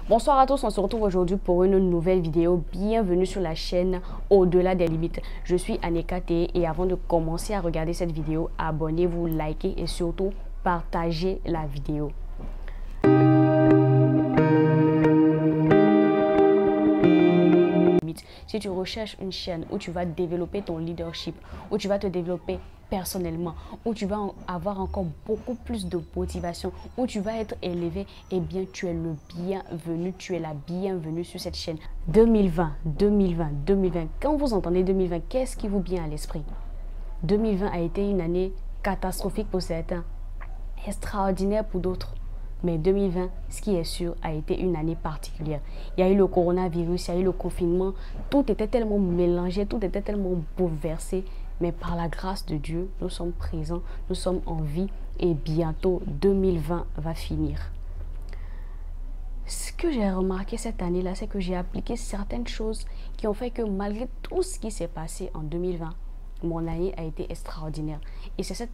Bonsoir à tous, on se retrouve aujourd'hui pour une nouvelle vidéo. Bienvenue sur la chaîne Au-delà des limites. Je suis Aneka T et avant de commencer à regarder cette vidéo, abonnez-vous, likez et surtout partagez la vidéo. Si tu recherches une chaîne où tu vas développer ton leadership, où tu vas te développer personnellement, où tu vas avoir encore beaucoup plus de motivation, où tu vas être élevé, eh bien tu es le bienvenu, tu es la bienvenue sur cette chaîne. 2020, 2020, 2020. Quand vous entendez 2020, qu'est-ce qui vous vient à l'esprit? 2020 a été une année catastrophique pour certains, extraordinaire pour d'autres. Mais 2020, ce qui est sûr, a été une année particulière. Il y a eu le coronavirus, il y a eu le confinement. Tout était tellement mélangé, tout était tellement bouleversé. Mais par la grâce de Dieu, nous sommes présents, nous sommes en vie et bientôt 2020 va finir. Ce que j'ai remarqué cette année-là, c'est que j'ai appliqué certaines choses qui ont fait que malgré tout ce qui s'est passé en 2020, mon année a été extraordinaire. Et ce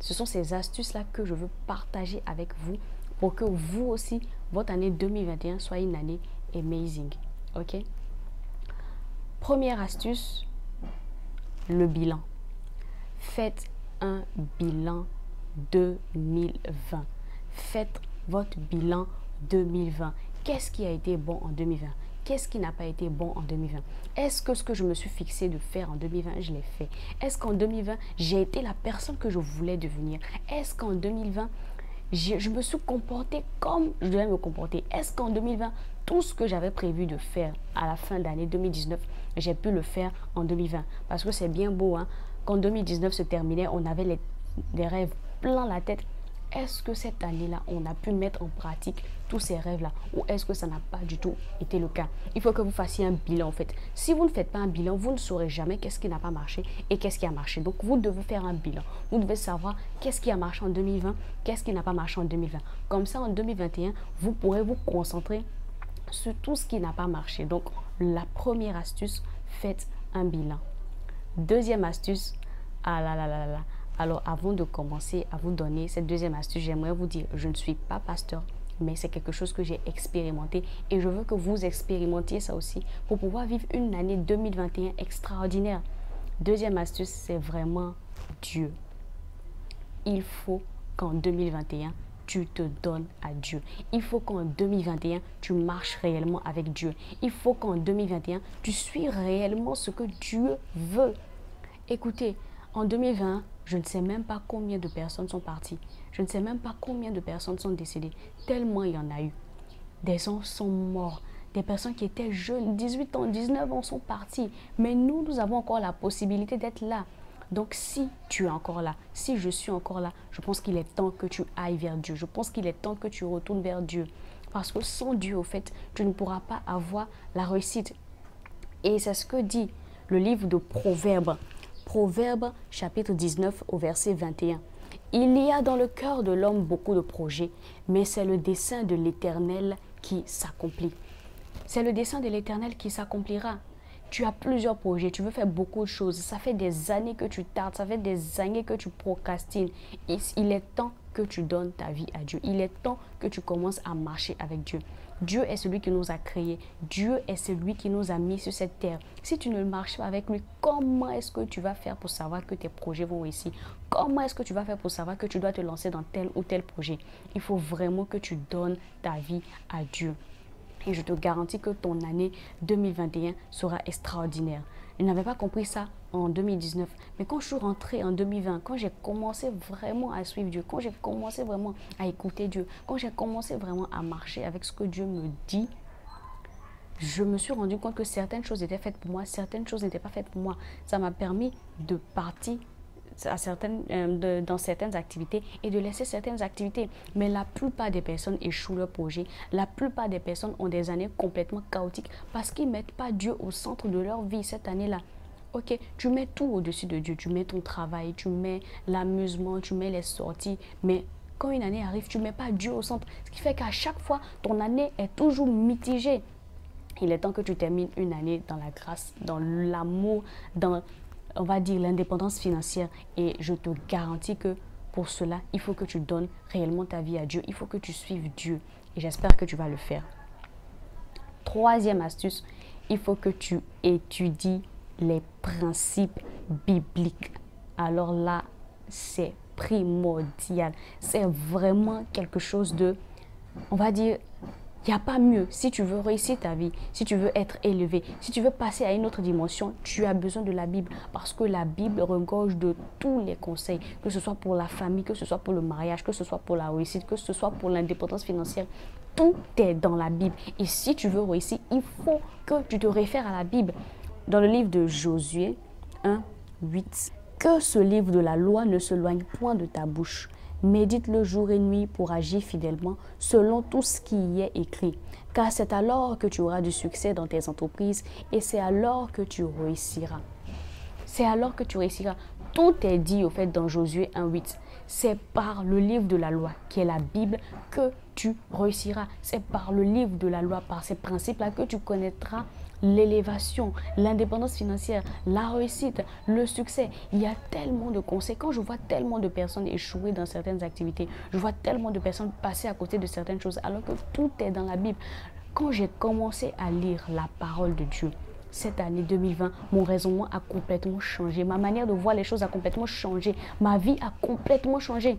sont ces astuces-là que je veux partager avec vous pour que vous aussi, votre année 2021 soit une année amazing. Ok? Première astuce, le bilan. Faites un bilan 2020. Faites votre bilan 2020. Qu'est-ce qui a été bon en 2020? Qu'est-ce qui n'a pas été bon en 2020? Est-ce que ce que je me suis fixé de faire en 2020, je l'ai fait? Est-ce qu'en 2020, j'ai été la personne que je voulais devenir? Est-ce qu'en 2020, je me suis comportée comme je devais me comporter? Est-ce qu'en 2020, tout ce que j'avais prévu de faire à la fin d'année 2019, j'ai pu le faire en 2020? Parce que c'est bien beau, hein? Quand 2019 se terminait, on avait des rêves plein la tête. Est-ce que cette année-là, on a pu mettre en pratique tous ces rêves-là? Ou est-ce que ça n'a pas du tout été le cas? Il faut que vous fassiez un bilan en fait. Si vous ne faites pas un bilan, vous ne saurez jamais qu'est-ce qui n'a pas marché et qu'est-ce qui a marché. Donc, vous devez faire un bilan. Vous devez savoir qu'est-ce qui a marché en 2020, qu'est-ce qui n'a pas marché en 2020. Comme ça, en 2021, vous pourrez vous concentrer sur tout ce qui n'a pas marché. Donc, la première astuce, faites un bilan. Deuxième astuce, alors, avant de commencer à vous donner cette deuxième astuce, j'aimerais vous dire, je ne suis pas pasteur, mais c'est quelque chose que j'ai expérimenté et je veux que vous expérimentiez ça aussi pour pouvoir vivre une année 2021 extraordinaire. Deuxième astuce, c'est vraiment Dieu. Il faut qu'en 2021, tu te donnes à Dieu. Il faut qu'en 2021, tu marches réellement avec Dieu. Il faut qu'en 2021, tu suis réellement ce que Dieu veut. Écoutez, en 2020, je ne sais même pas combien de personnes sont parties. Je ne sais même pas combien de personnes sont décédées. Tellement il y en a eu. Des gens sont morts. Des personnes qui étaient jeunes, 18 ans, 19 ans, sont parties. Mais nous avons encore la possibilité d'être là. Donc, si tu es encore là, si je suis encore là, je pense qu'il est temps que tu ailles vers Dieu. Je pense qu'il est temps que tu retournes vers Dieu. Parce que sans Dieu, au fait, tu ne pourras pas avoir la réussite. Et c'est ce que dit le livre de Proverbes. Proverbes chapitre 19 au verset 21. Il y a dans le cœur de l'homme beaucoup de projets, mais c'est le dessein de l'Éternel qui s'accomplit. C'est le dessein de l'Éternel qui s'accomplira. Tu as plusieurs projets, tu veux faire beaucoup de choses. Ça fait des années que tu tardes, ça fait des années que tu procrastines. Il est temps que tu donnes ta vie à Dieu. Il est temps que tu commences à marcher avec Dieu. Dieu est celui qui nous a créés. Dieu est celui qui nous a mis sur cette terre. Si tu ne marches pas avec lui, comment est-ce que tu vas faire pour savoir que tes projets vont réussir? Comment est-ce que tu vas faire pour savoir que tu dois te lancer dans tel ou tel projet? Il faut vraiment que tu donnes ta vie à Dieu. Et je te garantis que ton année 2021 sera extraordinaire. Je n'avais pas compris ça en 2019. Mais quand je suis rentrée en 2020, quand j'ai commencé vraiment à suivre Dieu, quand j'ai commencé vraiment à écouter Dieu, quand j'ai commencé vraiment à marcher avec ce que Dieu me dit, je me suis rendu compte que certaines choses étaient faites pour moi, certaines choses n'étaient pas faites pour moi. Ça m'a permis de partir dans certaines activités et de laisser certaines activités. Mais la plupart des personnes échouent leur projet. La plupart des personnes ont des années complètement chaotiques parce qu'ils ne mettent pas Dieu au centre de leur vie cette année-là. Ok, tu mets tout au-dessus de Dieu. Tu mets ton travail, tu mets l'amusement, tu mets les sorties. Mais quand une année arrive, tu ne mets pas Dieu au centre. Ce qui fait qu'à chaque fois, ton année est toujours mitigée. Il est temps que tu termines une année dans la grâce, dans l'amour, dans, on va dire, l'indépendance financière. Et je te garantis que pour cela, il faut que tu donnes réellement ta vie à Dieu. Il faut que tu suives Dieu. Et j'espère que tu vas le faire. troisième astuce, il faut que tu étudies les principes bibliques. Alors là, c'est primordial. C'est vraiment quelque chose de, on va dire, il n'y a pas mieux. Si tu veux réussir ta vie, si tu veux être élevé, si tu veux passer à une autre dimension, tu as besoin de la Bible. Parce que la Bible regorge de tous les conseils, que ce soit pour la famille, que ce soit pour le mariage, que ce soit pour la réussite, que ce soit pour l'indépendance financière. Tout est dans la Bible. Et si tu veux réussir, il faut que tu te réfères à la Bible. Dans le livre de Josué 1, 8, que ce livre de la loi ne s'éloigne point de ta bouche. Médite-le jour et nuit pour agir fidèlement selon tout ce qui y est écrit. Car c'est alors que tu auras du succès dans tes entreprises et c'est alors que tu réussiras. C'est alors que tu réussiras. Tout est dit au fait dans Josué 1,8. C'est par le livre de la loi, qui est la Bible, que tu réussiras. C'est par le livre de la loi, par ces principes-là, que tu connaîtras l'élévation, l'indépendance financière, la réussite, le succès. Il y a tellement de conseils. Quand je vois tellement de personnes échouer dans certaines activités, je vois tellement de personnes passer à côté de certaines choses, alors que tout est dans la Bible. Quand j'ai commencé à lire la parole de Dieu, cette année 2020, mon raisonnement a complètement changé. Ma manière de voir les choses a complètement changé. Ma vie a complètement changé.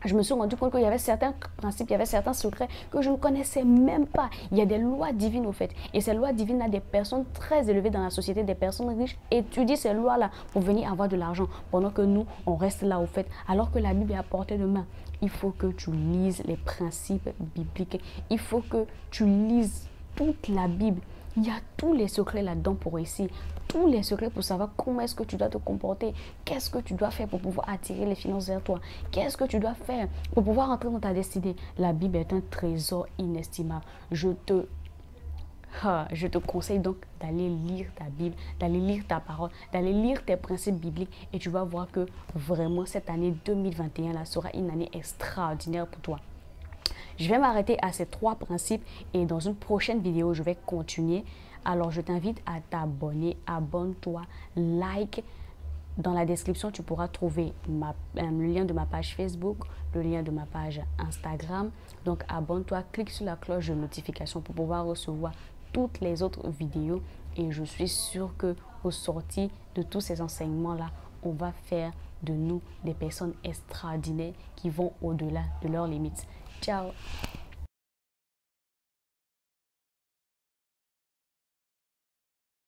Je me suis rendu compte qu'il y avait certains principes, il y avait certains secrets que je ne connaissais même pas. Il y a des lois divines au fait. Et ces lois divines, là, des personnes très élevées dans la société, des personnes riches, étudient ces lois-là pour venir avoir de l'argent. Pendant que nous, on reste là au fait. Alors que la Bible est à portée de main. Il faut que tu lises les principes bibliques. Il faut que tu lises toute la Bible. Il y a tous les secrets là-dedans pour réussir. Tous les secrets pour savoir comment est-ce que tu dois te comporter. Qu'est-ce que tu dois faire pour pouvoir attirer les finances vers toi. Qu'est-ce que tu dois faire pour pouvoir entrer dans ta destinée. La Bible est un trésor inestimable. Je te conseille donc d'aller lire ta Bible, d'aller lire ta parole, d'aller lire tes principes bibliques. Et tu vas voir que vraiment cette année 2021 là sera une année extraordinaire pour toi. Je vais m'arrêter à ces 3 principes et dans une prochaine vidéo, je vais continuer. Alors, je t'invite à t'abonner. Abonne-toi, like. Dans la description, tu pourras trouver le lien de ma page Facebook, le lien de ma page Instagram. Donc, abonne-toi, clique sur la cloche de notification pour pouvoir recevoir toutes les autres vidéos. Et je suis sûre qu'au sorti de tous ces enseignements-là, on va faire de nous des personnes extraordinaires qui vont au-delà de leurs limites. Ciao!